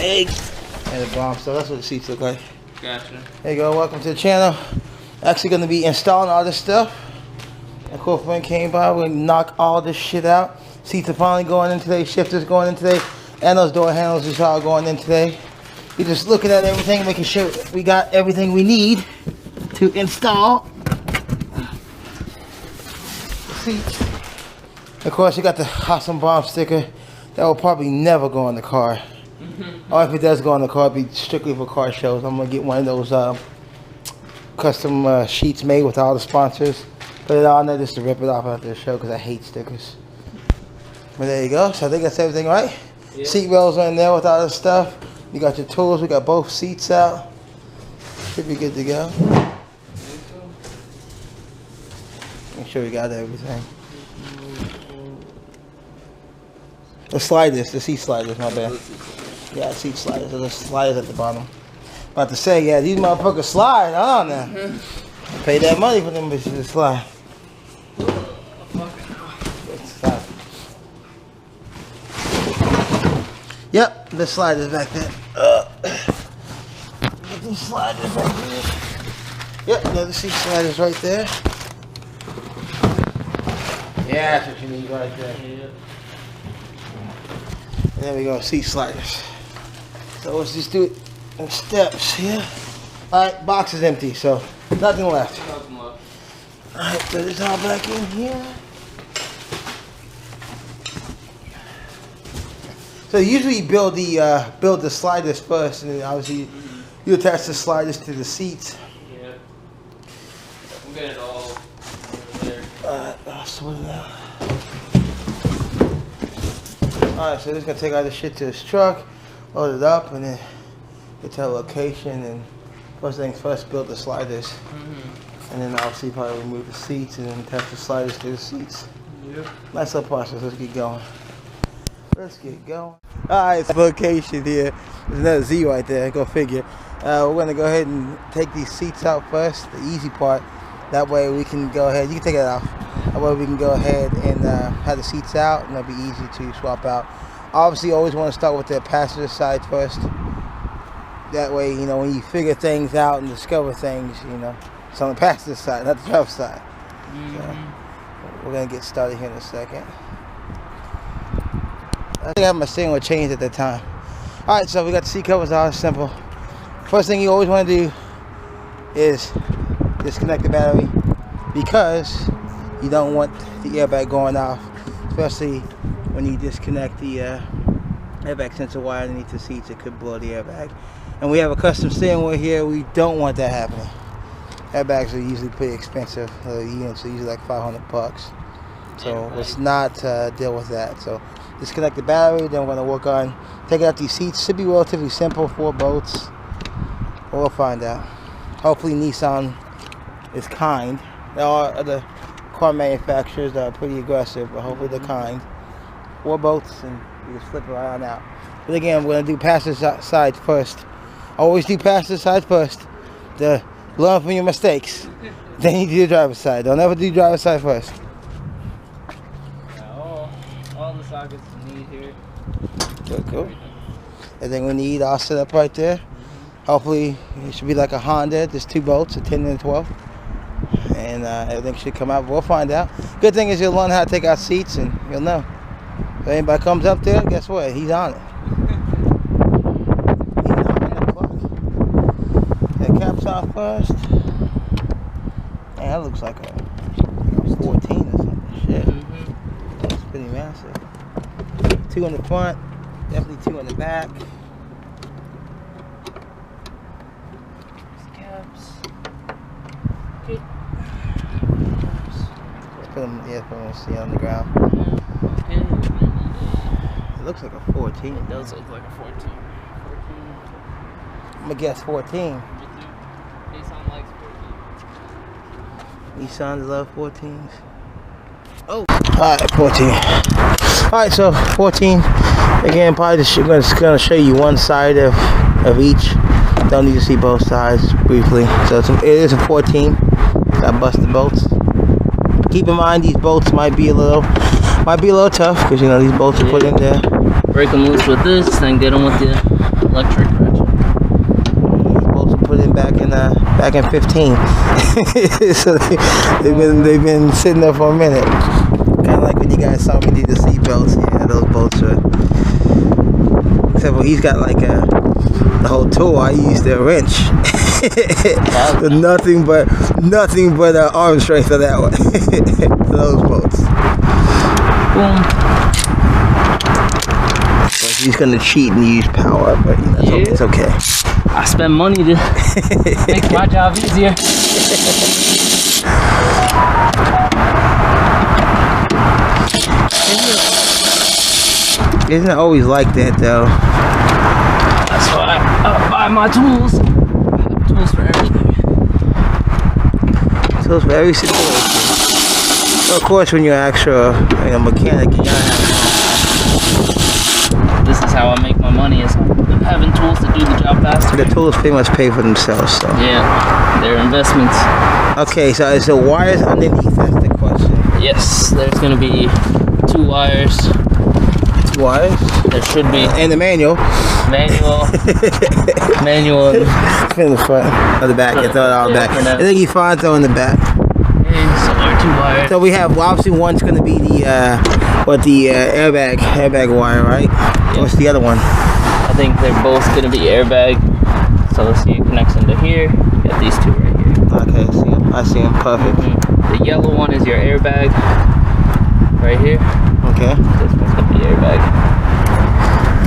eggs and the Braum. So that's what the seats look like. Gotcha. There you go. Welcome to the channel. Actually going to be installing all this stuff. A cool friend came by. We're going to knock all this shit out. Seats are finally going in today. Shifters going in today. And those door handles is all going in today. We're just looking at everything, making sure we got everything we need to install the seats. Of course, you got the awesome Braum sticker. That will probably never go on the car. Or if it does go on the car, it'll be strictly for car shows. I'm going to get one of those custom sheets made with all the sponsors. Put it on there just to rip it off after the show because I hate stickers. But there you go. So I think that's everything, right? Yep. Seat rails are in there with all this stuff. You got your tools. We got both seats out. Should be good to go. Make sure we got everything. The sliders, the seat sliders, my bad. Yeah, seat sliders. There's sliders at the bottom. About to say, yeah, these motherfuckers slide on now. Pay that money for them bitches to slide. Yep, the sliders back there. Get these sliders right there. Yep, another seat sliders right there. Yeah, that's what you need right there. There we go, seat sliders. So let's just do it in steps here. Alright, box is empty, so nothing left. Alright, put this all back in here. So usually you build the sliders first, and then obviously you attach the sliders to the seats. Yeah. We'll get it all over there. Alright, I'll sort it out. Alright, so just gonna take all this shit to this truck, load it up, and then get to a location, and first things first, build the sliders. And then obviously probably remove the seats and then attach the sliders to the seats. Yep. Nice little process, let's get going. Let's get going. Alright, it's location here. There's another Z right there, go figure. We're gonna go ahead and take these seats out first, the easy part. That way we can go ahead, you can take it off. That way we can go ahead and have the seats out, and it'll be easy to swap out. Obviously, you always want to start with the passenger side first. That way, you know, when you figure things out and discover things, you know, it's on the passenger side, not the driver's side. So, we're going to get started here in a second. I think I have my steering wheel changed at that time. Alright, so we got the seat covers out, simple. First thing you always want to do is disconnect the battery, because you don't want the airbag going off, especially when you disconnect the airbag sensor wire underneath the seats. It could blow the airbag. And we have a custom steering wheel here. We don't want that happening. Airbags are usually pretty expensive. Units are usually like $500. So let's not deal with that. So disconnect the battery. Then we're going to work on taking out these seats. Should be relatively simple, 4 bolts. We'll find out. Hopefully Nissan is kind. There are other car manufacturers that are pretty aggressive, but hopefully they're kind. 4 bolts, and you just flip it right on out. But again, we're going to do passenger side first. Always do passenger side first. To learn from your mistakes. Then you do the driver's side. Don't ever do driver's side first. Yeah, all the sockets you need here. Cool. Everything we need all set up right there. Hopefully it should be like a Honda. There's 2 bolts, a 10 and a 12. And everything should come out. We'll find out. Good thing is you'll learn how to take out seats, and you'll know. If anybody comes up there, guess what? He's on it. He's on the clock. That caps off first. Man, that looks like a 14 or something. Shit. That's pretty massive. 2 in the front. Definitely 2 in the back. Caps. Okay. Put them, yeah, put them see on the ground. It looks like a 14. It does look like a 14. I'm gonna guess 14. Nissan likes 14. Nissan love 14s. Oh, alright, 14. Alright, so 14. Again, probably just gonna show you one side of each. Don't need to see both sides briefly. So it is a 14. Got busted bolts. Keep in mind these bolts might be a little Might be a little tough because you know these bolts are put in there. Break them loose with this, then get them with the electric ratchet. These bolts are put in back in 15. So they've been sitting there for a minute. Kind of like when you guys saw me do the seat belts. Yeah, those bolts are. Except for he's got like the whole tool. I used a wrench. nothing but arm strength for that one. For those bolts. Boom. But he's gonna cheat and use power, but you know, it's okay. I spend money to make my job easier. Isn't it always like that though? That's why I buy my tools. I have tools for everything. Tools for every situation. So of course, when you're an actual mechanic, you gotta have. This is how I make my money, is having tools to do the job faster. The tools pretty much pay for themselves. So. Yeah, they're investments. Okay, so is the wires underneath? That's the question. Yes, there's gonna be 2 wires. 2 wires? There should be. And the manual. Manual. In the front or the back. You throw it all back. I think you find though in the back. So there are 2 wires. So we have, well, obviously one's going to be the airbag wire, right? Yep. What's the other one? I think they're both going to be airbag. So let's see, it connects into here. You got these 2 right here. Okay, I see them. Perfect. The yellow one is your airbag. Right here. Okay. This one's going to be airbag.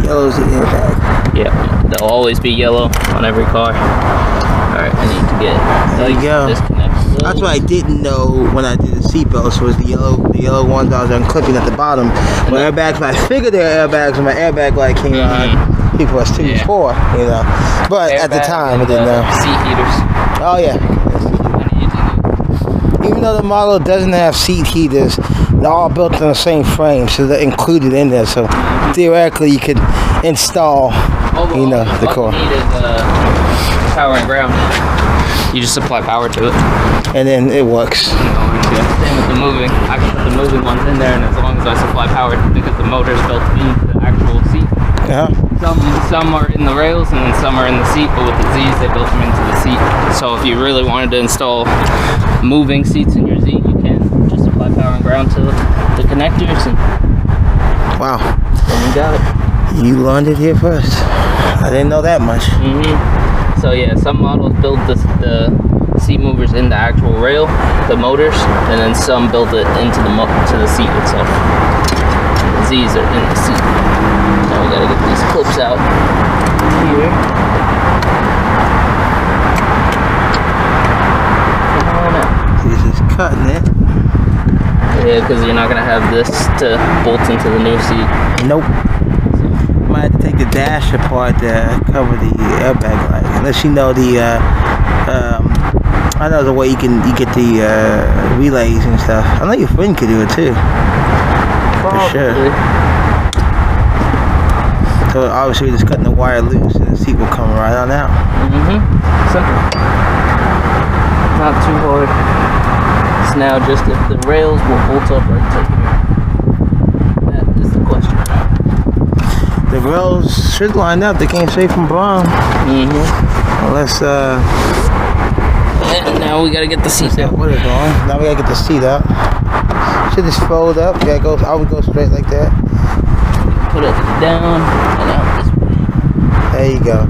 Yellow's the airbag. Yeah, they'll always be yellow on every car. Alright, I need to get there you go. Disconnect. That's what I didn't know when I did the seatbelts was the yellow ones I was unclipping at the bottom. When airbags, I figured they were airbags when my airbag light came on. People was 2 4, you know. But airbag at the time I didn't know. Seat heaters. Oh yeah. Even though the model doesn't have seat heaters, they're all built on the same frame, so they're included in there. So theoretically, you could install, the car. All you need is power and ground. You just supply power to it, and then it works. Same with the moving. I can put the moving ones in there, and as long as I supply power, because the motor's built into the actual seat. Some are in the rails, and then some are in the seat. But with the Z's, they built them into the seat. So if you really wanted to install moving seats in your Z, you can just supply power and ground to the connectors, and wow, then you got it. You learned it here first. I didn't know that much. So yeah, some models build the seat movers in the actual rail, the motors, and then some build it into the seat itself. The Z's are in the seat. Now we gotta get these clips out here. Come on out. This is cutting it. Yeah, because you're not gonna have this to bolt into the new seat. Nope. Might have to take the dash apart to cover the airbag light. Unless you know I know the way you get the relays and stuff. I know your friend could do it too. For sure. So obviously we're just cutting the wire loose and the seat will come right on out. Simple. Not too hard. It's now just if the rails will bolt up right to here. That is the question. The rails should line up. They came straight from Braum. Unless and now we gotta get the seat out. What is wrong? Now we gotta get the seat out. Should just fold up. Yeah, I would go straight like that. Put it down and out this way. There you go.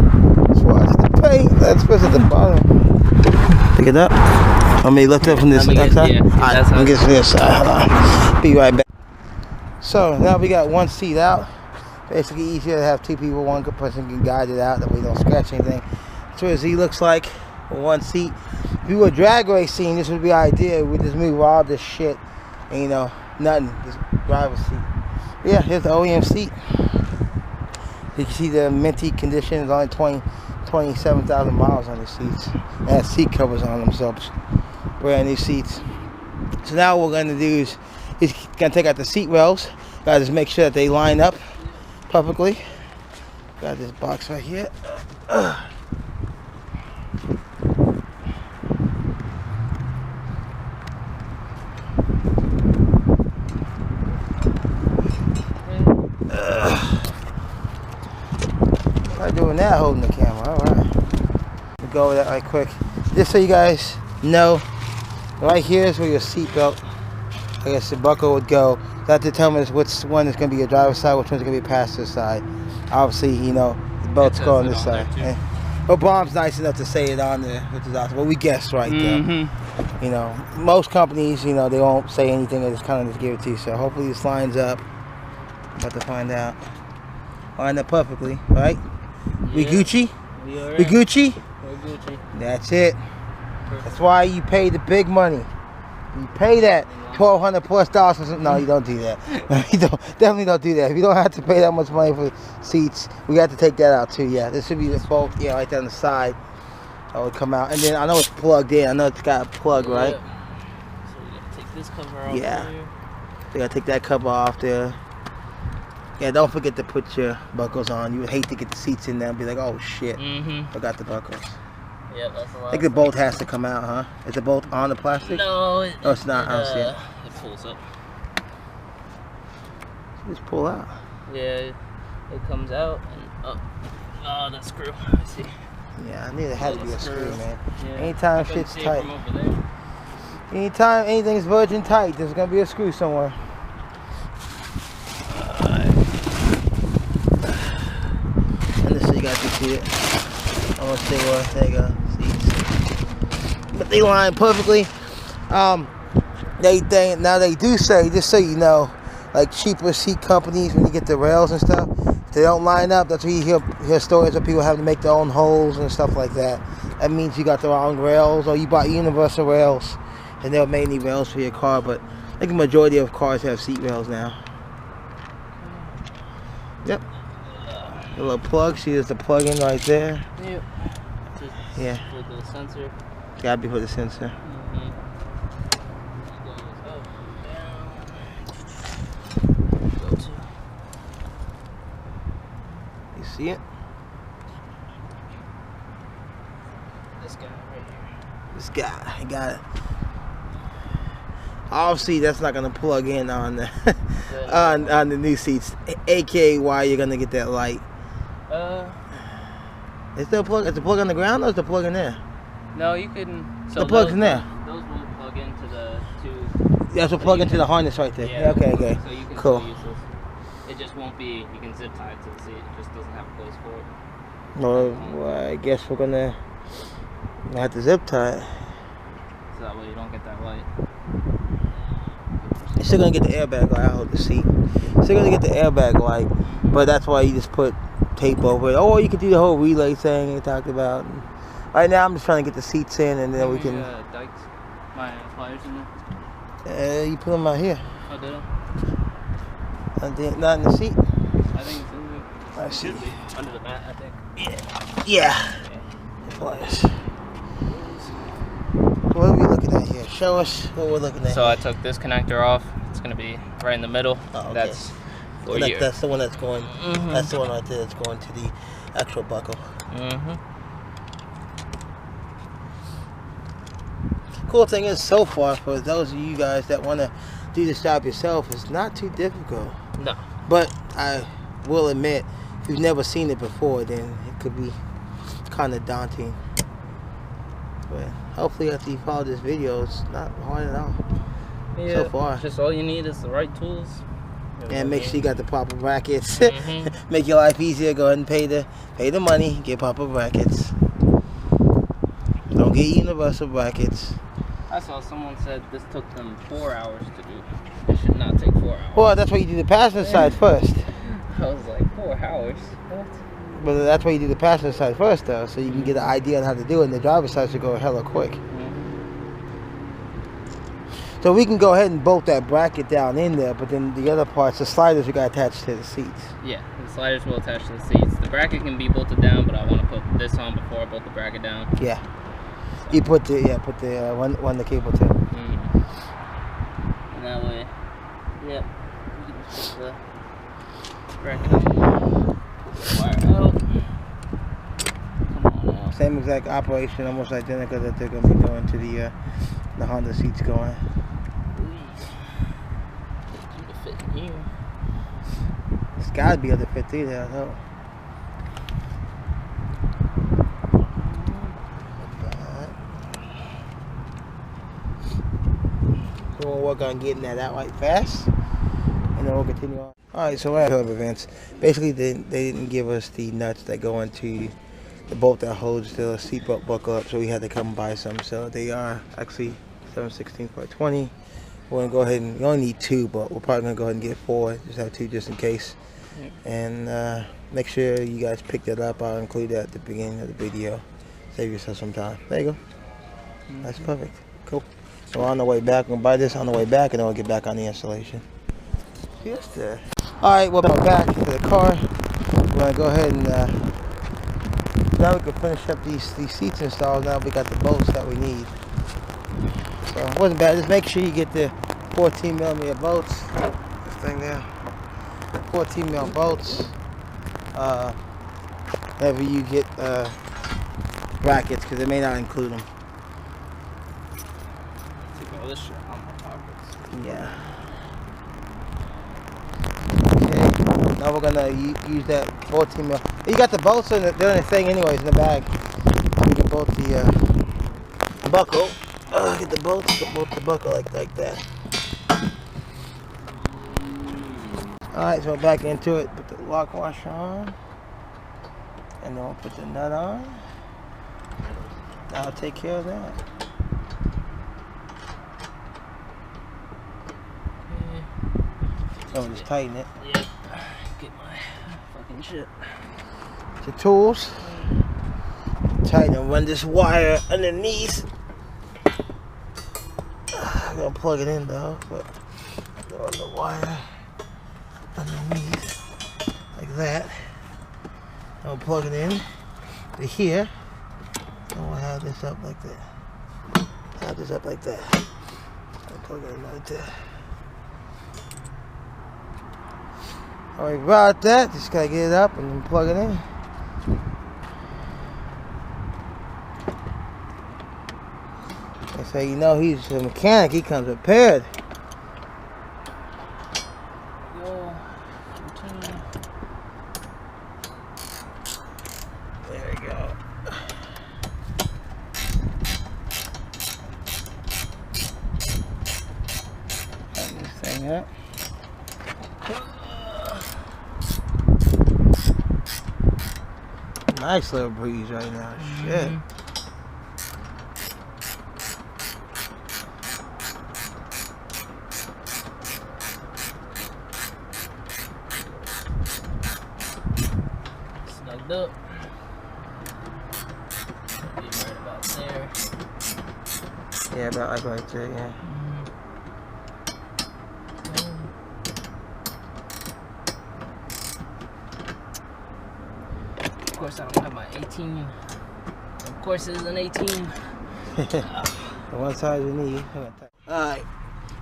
Just watch the paint. That's supposed at the bottom. Pick it up. Let me lift up from this side. Yeah, Alright, I'm getting this side. Hold on. Be right back. So now we got one seat out. Basically easier to have 2 people. One good person can guide it out. That way we don't scratch anything. That's what a Z looks like with 1 seat. If we were drag racing, this would be ideal. We just move all this shit and nothing. Just driver's seat. Yeah, here's the OEM seat. You can see the minty condition is only 27,000 miles on the seats. And has seat covers on them, so brand new seats. So now what we're gonna do is he's gonna take out the seat rails. Gotta just make sure that they line up perfectly. Got this box right here. doing that, holding the camera. All right. We'll go over that right quick. Just so you guys know, right here is where your seatbelt, I guess the buckle would go. That determines which one is going to be your driver's side, which one's going to be passenger side. Obviously, you know, the belt's going on this side. But Braum's nice enough to say it on there, which is awesome. Well, we guessed right there. You know, most companies, you know, they won't say anything. They just kind of just give it to you. So hopefully this lines up. About to find out. Lined up perfectly, right? Yeah. We Gucci? We Gucci? We're Gucci. That's it. Perfect. That's why you pay the big money. You pay that $1,200 plus dollars for something. No, you don't do that. You definitely don't do that. If you don't have to pay that much money for seats, we got to take that out too. Yeah, this should be the bolt. Yeah, right there on the side. That would come out, and then I know it's plugged in. I know it's got a plug, right? So we gotta take this cover off. Yeah. You gotta take that cover off there. Yeah, don't forget to put your buckles on. You would hate to get the seats in there and be like, oh shit, forgot the buckles. Yeah, that's a lot. I think the bolt has to come out, huh? Is the bolt on the plastic? No, it's not. I don't see it. It pulls up. Just pull out. Yeah, it comes out and up. Oh, that screw. I see. Yeah, I knew there had to be a screw, man. Yeah. Anytime shit's tight. Anytime anything's virgin tight, there's gonna be a screw somewhere. And this so you guys can see it. I want to say what. There you go. Seats. But they line perfectly. Now they do say, just so you know, like cheaper seat companies, when you get the rails and stuff, if they don't line up, that's where you hear stories of people having to make their own holes and stuff like that. That means you got the wrong rails, or you bought universal rails and they don't make any rails for your car. But I think the majority of cars have seat rails now. Yep. A little plug. See, there's the plug in right there. Yep. Just for the sensor. Gotta be for the sensor. You see it? This guy right here. This guy, I got it. Obviously, that's not gonna plug in on the on the new seats. AKA, why you're gonna get that light? Is there a plug? Is the plug on the ground or is the plug in there? No, you can. So the plug's in there. Those will plug into the two. Yeah, so plug into the harness right there. Yeah. Okay. So you can still use this. It just won't be. You can zip tie it to the seat. It just doesn't have a place for it. Well, I guess we're gonna have to zip tie it. So that way you don't get that light. You're still gonna get the airbag light. I hold the seat. Still gonna get the airbag light, but that's why you just put tape over it. Or you could do the whole relay thing you talked about. Right now, I'm just trying to get the seats in, and then we can. Dikes, my pliers in there. You put them out here. Oh, did I? Not in the seat. I think it's in there. I see. Should be under the mat, I think. Yeah. Pliers. What are we looking at here? Show us what we're looking at. So I took this connector off. It's gonna be right in the middle. Oh, okay. That's for you. That's the one that's going. That's the one right there that's going to the actual buckle. Cool thing is, so far, for those of you guys that want to do this job yourself, it's not too difficult. No. But I will admit, if you've never seen it before, then it could be kind of daunting. But hopefully after you follow this video, it's not hard at all. Yeah, so far. Just all you need is the right tools. And make sure you got the proper brackets. Make your life easier. Go ahead and pay the money. Get proper brackets. Don't get universal brackets. I saw someone said this took them 4 hours to do. It should not take 4 hours. Well, that's why you do the passenger side first. I was like, 4 hours? What? But that's why you do the passenger side first, though, so you can get an idea on how to do it, and the driver's side should go hella quick. So we can go ahead and bolt that bracket down in there, but then the other parts, the sliders, we got attached to the seats. Yeah, the sliders will attach to the seats. The bracket can be bolted down, but I want to put this on before I bolt the bracket down. Yeah. You put the one the cable too. And that way, you can just put the bracket on. Wire out. Come on out. Same exact operation, almost identical that they're gonna be doing to the Honda seats going. Fit in here. It's gotta be able to fit through there, though. work on getting that out like fast, and then we'll continue on. Alright, so what hell of events. Basically, they didn't give us the nuts that go into the bolt that holds the seatbelt buckle up, so we had to come buy some. So they are actually 7/16 by 20. We're gonna go ahead and, we only need 2, but we're probably gonna go ahead and get 4. Just have 2 just in case. Yep. And make sure you guys pick that up. I'll include that at the beginning of the video. Save yourself some time. There you go. That's perfect. Cool. So on the way back, we're gonna buy this on the way back, and then we'll get back on the installation. Yes, there. All right, we're back to the car. We're gonna go ahead and now we can finish up these seats installed. Now we got the bolts that we need. So it wasn't bad. Just make sure you get the 14mm bolts. This thing there. 14mm bolts. Whenever you get brackets, because they may not include them. Take all this shit out of my pockets. Yeah. Okay. Now we're gonna use that 14mm. You got the bolts in they're in the thing anyways in the bag. We can bolt the buckle. Get the bolts, bolt the buckle like that. Alright, so back into it. Put the lock washer on. And then we'll put the nut on. That'll take care of that. So just tighten it. Yep. Get my fucking shit. The tools. Tighten and run this wire underneath. I'm gonna plug it in though, but run the wire underneath like that. I'll plug it in to here. And we'll have this up like that. Have this up like that. I'll plug it in right there. Alright, about that, just gotta get it up and then plug it in. And so you know he's a mechanic, he comes prepared. There we go. Tighten this thing up. Nice little breeze right now. Shit. Snugged up. Be right about there. Yeah, about like right there, yeah. Of course, I don't have my 18. Of course, it is an 18. The one size you need. Alright.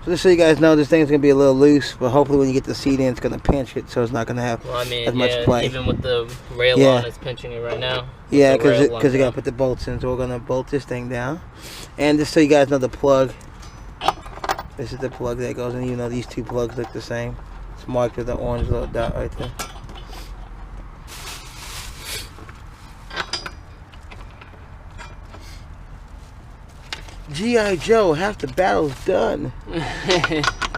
So just so you guys know, this thing's going to be a little loose, but hopefully when you get the seat in, it's going to pinch it, so it's not going to have as much play. Even with the rail on, it's pinching it right now. Yeah, because you got to put the bolts in, so we're going to bolt this thing down. And just so you guys know, the plug, this is the plug that goes in. You know, these 2 plugs look the same. It's marked with the orange little dot right there. G.I. Joe, half the battle's done.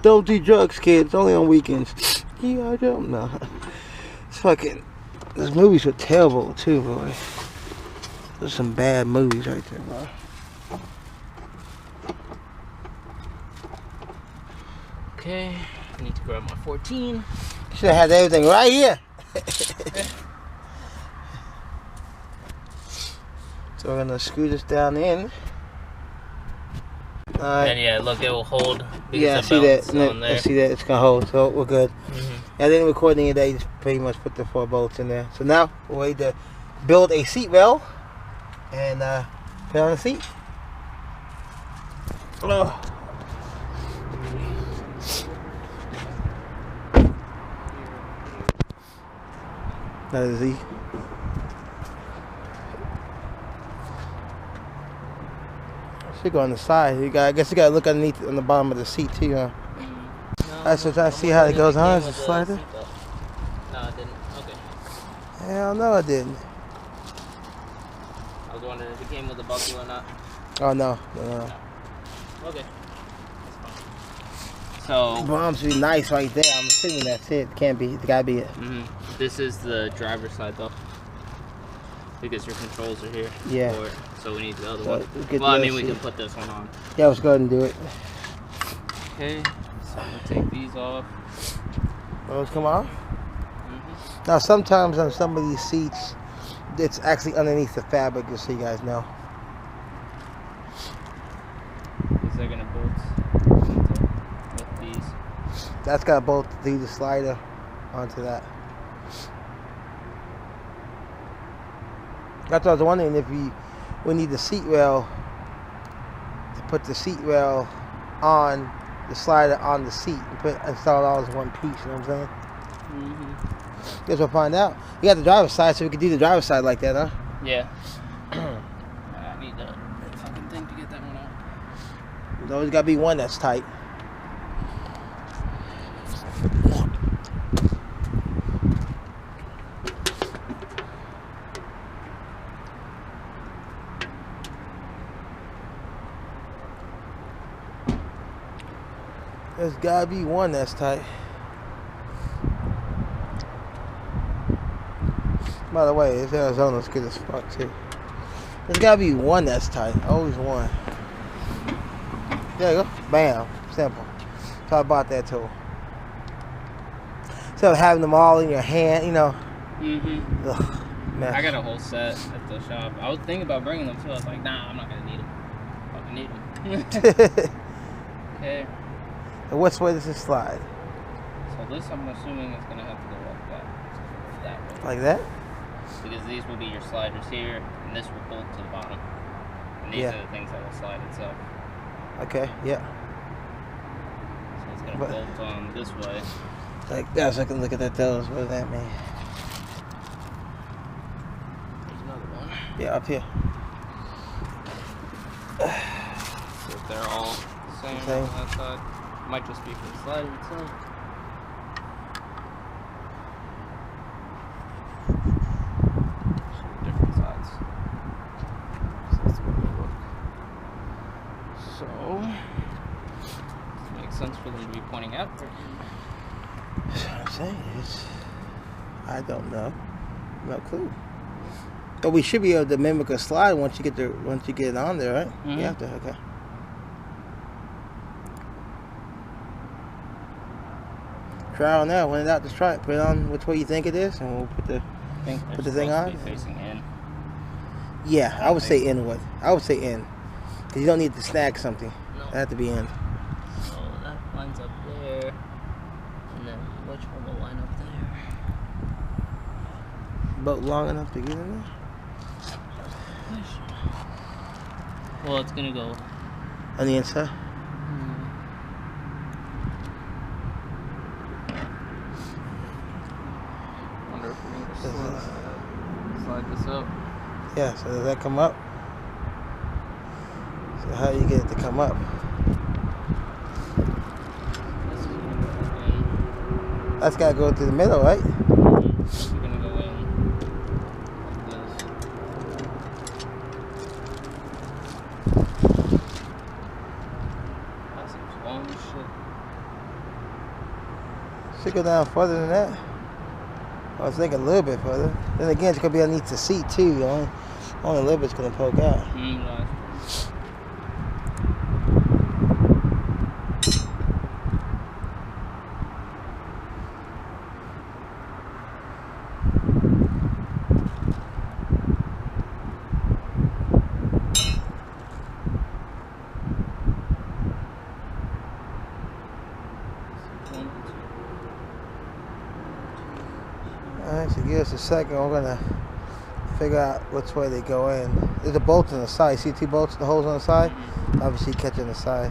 Don't do drugs, kids. Only on weekends. G.I. Joe, no. It's fucking. Those movies were terrible too, boy. There's some bad movies right there, bro. Okay, I need to grab my 14. Should have had everything right here. So we're gonna screw this down in. And yeah, look, it will hold. Yeah, I see that. I see that. It's gonna hold, so we're good. And then recording it, they just pretty much put the 4 bolts in there. So now we're ready to build a seat rail and put on the seat. Oh. That is Z. Should go on the side. I guess you gotta look underneath on the bottom of the seat too, huh? No, Alright, so trying to see how it goes on. Is it slider? No, it didn't. Okay. Hell no, it didn't. I was wondering if it came with a buckle or not. Oh no. Okay. That's fine. So Braum should be nice right there. I'm assuming that's it. Can't be. It's gotta be it. This is the driver's side though, because your controls are here. Yeah. So we need the other one. Well, I mean, we can put this one on. Yeah, let's go ahead and do it. Okay. So I'm gonna take these off. Those come off. Now, sometimes on some of these seats, it's actually underneath the fabric, just so you guys know. These are gonna bolt with these. That's got to bolt through the slider onto that. That's what I was wondering, if we need the seat rail to put the seat rail on the slider on the seat and install it all as one piece. You know what I'm saying? Guess we'll find out. You got the driver's side, so we could do the driver's side like that, huh? Yeah. I need the fucking thing to get that one out. There's always got to be one that's tight. There's got to be one that's tight. By the way, this Arizona's good as fuck too. There's gotta be one that's tight. Always one. There you go. Bam. Simple. So I bought that tool. Instead of having them all in your hand, you know. Ugh, I got a whole set at the shop. I was thinking about bringing them too. I was like, nah, I'm not gonna need them. Fucking need them. Okay. And which way does it slide? So this, I'm assuming, is gonna have to go like that. So that way. Like that? Because these will be your sliders here, and this will bolt to the bottom. And these are the things that will slide itself. Okay, yeah. So it's going to bolt on this way. Like that, so I can look at that those. What does that mean? There's another one. Yeah, up here. So if they're all the same on that side. Might just be for the slider itself. Different sides. So that's the way they look. So, does it make sense for them to be pointing out? That's what I'm saying. I don't know. No clue. But we should be able to mimic a slide once you get it on there, right? You have to. Okay. Try on that. When it's out, just try it. Put it on which way you think it is, and we'll put the thing on. Be facing in. Yeah, I would say inward. I would say in, because you don't need to snag something. No. It has to be in. So that lines up there, and then which one will line up there? Boat long enough to get in there? Well, it's gonna go On the inside? wonder if we can slide this up. Yeah, so does that come up? So how do you get it to come up? That's got to go through the middle, right? This is gonna go in like this. That seems long as shit. Should go down further than that. I was thinking a little bit further. Then again, it's going to be underneath the seat too. Only a little bit's going to poke out. Nice. Alright, so give us a second. We're going to figure out which way they go in. There's a bolt on the side. See two bolts, the holes on the side? Obviously catching the side.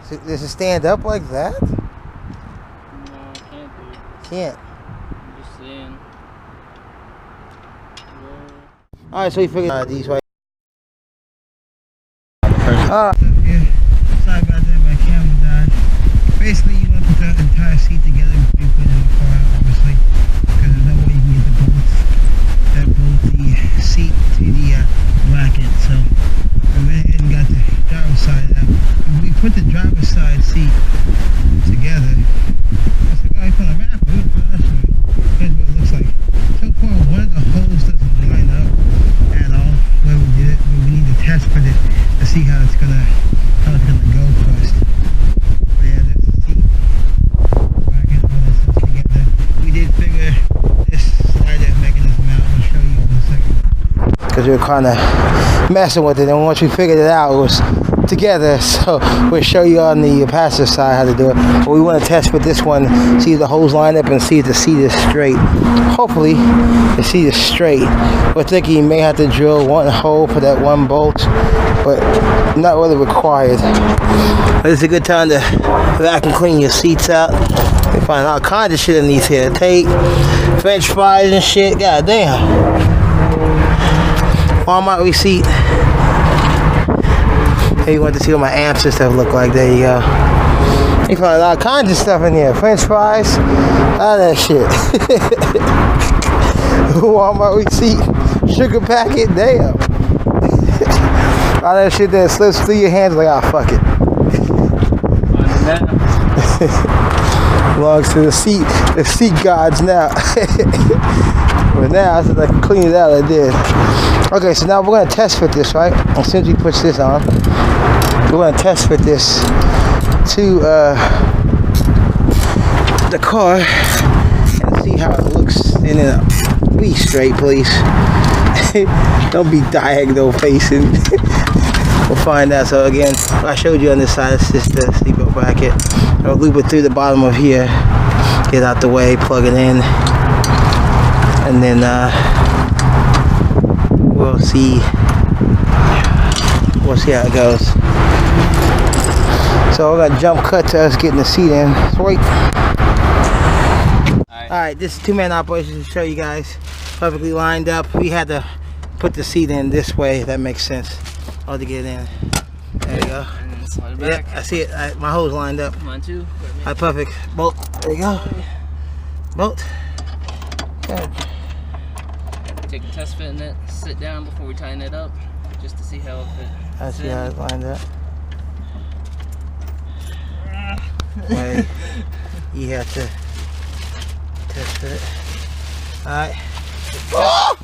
So does it stand up like that? No, I can't do it. Can't. I'm just saying. Alright, so we figured these way. Sorry about that, my camera died. Basically, you want to put the entire seat together before you put it in the car, obviously, because there's no way you can get the bolts that bolt the seat to the bracket. So we went ahead and got the driver's side out. We put the driver's side seat together. because we were kind of messing with it, and once we figured it out, it was together. So we'll show you on the passenger side how to do it. But we want to test with this one, see if the holes line up and see if the seat is straight. Hopefully the seat is straight. We're thinking you may have to drill one hole for that one bolt, but not really required. But it's a good time to vacuum clean your seats out. We find all kinds of shit in these here. Tape, French fries and shit. God damn. Walmart receipt. Hey, you want to see what my amps and stuff look like? There you go. You find all kinds of stuff in here. French fries, all that shit. Walmart receipt, sugar packet, damn. All that shit that slips through your hands like, ah, fuck it. Belongs to the seat gods now. But now, since I can clean it out, I did. Okay, so now we're going to test fit this, right? As soon as we put this on, we're going to test fit this to the car and see how it looks in and out. Be straight, please. Don't be diagonal facing. We'll find out. So again, I showed you on this side, it's just the seatbelt bracket. I'll loop it through the bottom of here, get out the way, plug it in, and then we'll see how it goes. So we're gonna jump cut to us getting the seat in. Sweet. Alright, this is two-man operation to show you guys. Perfectly lined up. We had to put the seat in this way, if that makes sense. All to get in. There you go. And then slide it back. Yeah, I see it. My hole's lined up. Mine too. Alright, perfect. Bolt. There you go. Bolt. Good. Take a test fit in it, sit down before we tighten it up, just to see how it fits. I see how it's lined up. Right. You have to test it. Alright. Oh!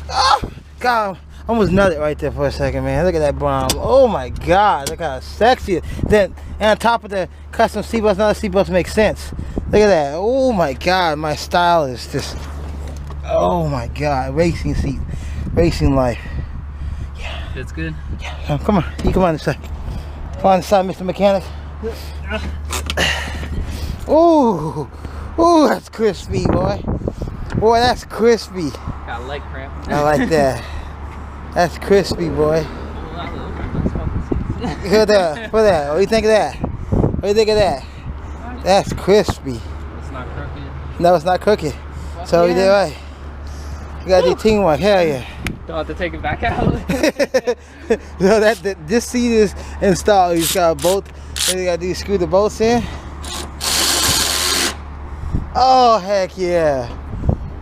Oh! God, I almost nutted right there for a second, man. Look at that Braum. Oh my God, look how sexy it is. Then, and on top of the custom seatbelts, now the seatbelts make sense. Look at that. Oh my God, my style is just, oh my God, racing seat, racing life. Yeah. That's good? Yeah, come on, you come on this side. Come on this side, Mr. Mechanic. Ooh, ooh, that's crispy, boy. Boy, that's crispy. Got a leg cramp. I like that. That's crispy, boy. Look at that. Look at that. What do you think of that? What do you think of that? That's crispy. It's not crooked. No, it's not crooked. So you did right. You gotta do teamwork. Hell yeah. Don't have to take it back out. No, this seat is installed. You just got a bolt. What you gotta do? Screw the bolts in. Oh heck yeah!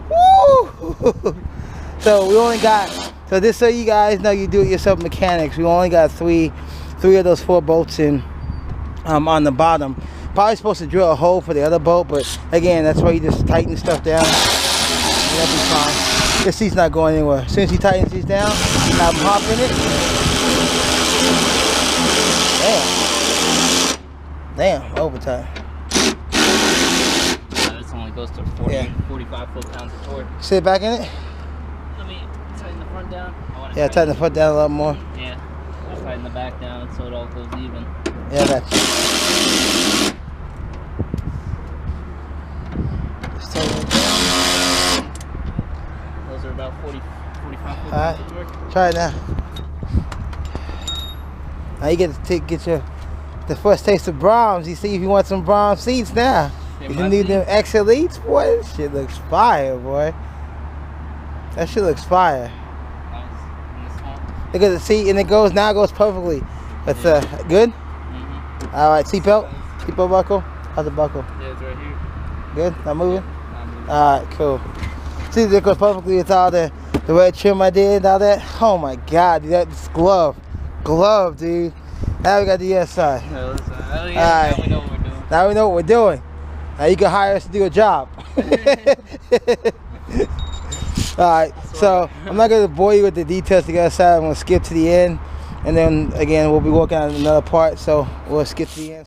Woo! So we only got. So this, so you guys know, you do it yourself mechanics. We only got three of those 4 bolts in on the bottom. Probably supposed to drill a hole for the other bolt, but again, that's why you just tighten stuff down. That'll be fine. This seat's not going anywhere. As soon as he tightens these down, I'm popping it. Damn. Damn, overtime. This only goes to 45 foot-pounds of torque. Sit back in it. Let me tighten the front down. Yeah, tighten the front down a lot more. Yeah, I'll tighten the back down so it all goes even. Yeah, that's it. Just tighten it down. Those are about 45 foot-pounds Alright, of torque. try it now. Now you get to get the first taste of Braums. You see if you want some Braum seats now. If you need them XLEs, boy, this shit looks fire, boy. That shit looks fire. Look at the seat, and it goes perfectly. That's good. All right, seatbelt buckle. How's the buckle? Yeah, it's right here. Good. Not moving. Not moving. All right, cool. See, it goes perfectly with all the red trim I did and all that. Oh my God, dude, that's glove, dude. Now we got the other side. No, All right. Now we know what we're doing. Now we know what we're doing. Now you can hire us to do a job. Alright, so I'm not going to bore you with the details to the other side. I'm going to skip to the end. And then again, we'll be working on another part. So we'll skip to the end.